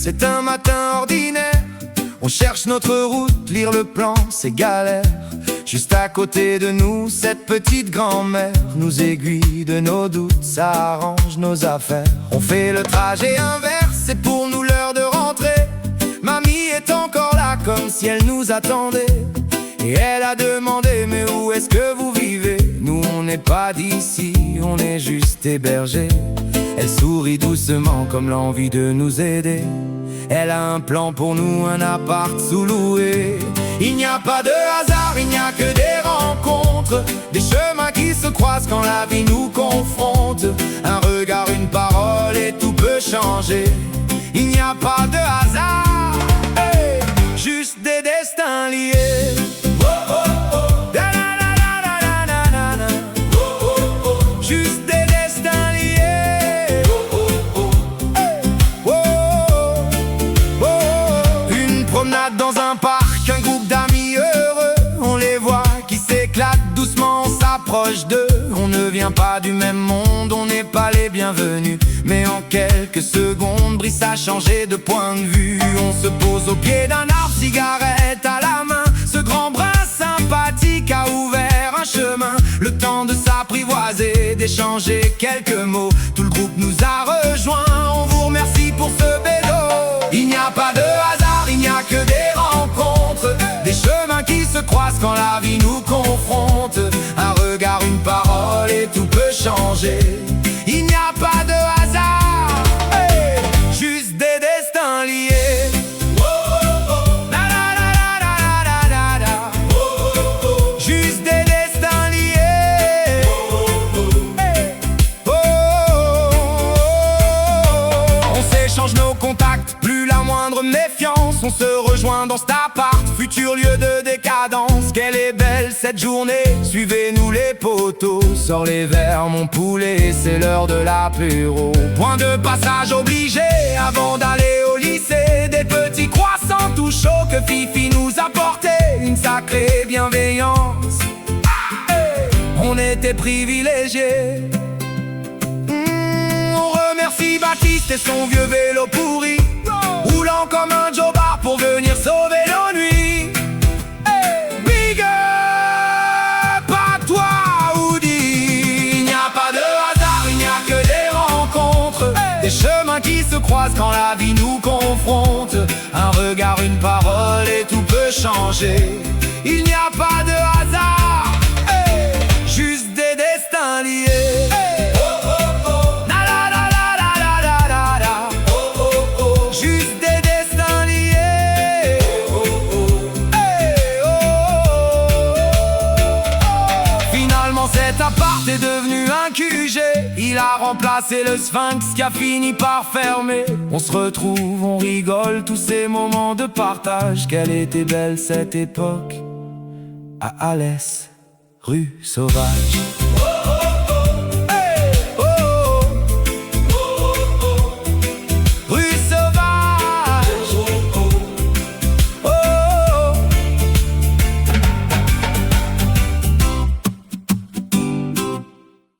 c'est un matin ordinaire. On cherche notre route, lire le plan, c'est galère. Juste à côté de nous, cette petite grand-mère nous aiguille de nos doutes, ça arrange nos affaires. On fait le trajet inverse, c'est pour nous l'heure de rentrer. Mamie est encore là comme si elle nous attendait. Et elle a demandé, mais où est-ce que vous vivez? Nous on n'est pas d'ici, on est juste hébergés. Elle sourit doucement comme l'envie de nous aider. Elle a un plan pour nous, un appart sous-loué. Il n'y a pas de hasard, il n'y a que des rencontres, des chemins qui se croisent quand la vie nous confronte. Un regard, une parole et tout peut changer. Il n'y a pas de hasard, hey, juste des destins liés. Juste des destins liés. Une promenade dans un parc, un groupe d'amis heureux. On les voit qui s'éclatent doucement, on s'approche d'eux. On ne vient pas du même monde, on n'est pas les bienvenus. Mais en quelques secondes, Brice a changé de point de vue. On se pose au pied d'un arbre, cigarette à la main. Ce grand brin sympathique a ouvert un chemin. Le temps de s'apprivoiser, d'échanger quelques mots. Tout le groupe nous a rejoints, on vous remercie pour ce vélo. Il n'y a pas de hasard, il n'y a que des rencontres, des chemins qui se croisent quand la vie nous confronte. Un regard, une parole et tout peut changer. Il n'y a pas de hasard, hey, juste des destins liés. Juste des destins liés. On s'échange nos contacts, plus la moindre méfiance. On se rejoint dans cet appart, futur lieu de décadence. Quelle est belle cette journée, suivez-nous les poteaux. Sors les verres mon poulet, c'est l'heure de l'apéro. Point de passage obligé avant d'aller au lycée. Des petits croissants tout chauds que Fifi nous apportait. Une sacrée bienveillance, on était privilégiés. On remercie Baptiste et son vieux vélo pourri, roulant comme un jobard pour venir sauver nos nuits. Big up à toi Woody. Il n'y a pas de hasard, il n'y a que des rencontres, des chemins qui se croisent quand la vie nous confronte. Un regard, une parole et tout peut changer. Il n'y a pas de hasard, hey, juste des destins liés. Hey. Juste des destins liés. Finalement cet appart est devenu un QG. Il a remplacé le Sphinx qui a fini par fermer. On se retrouve, on rigole, tous ces moments de partage. Quelle était belle cette époque à Alès, rue Sauvage.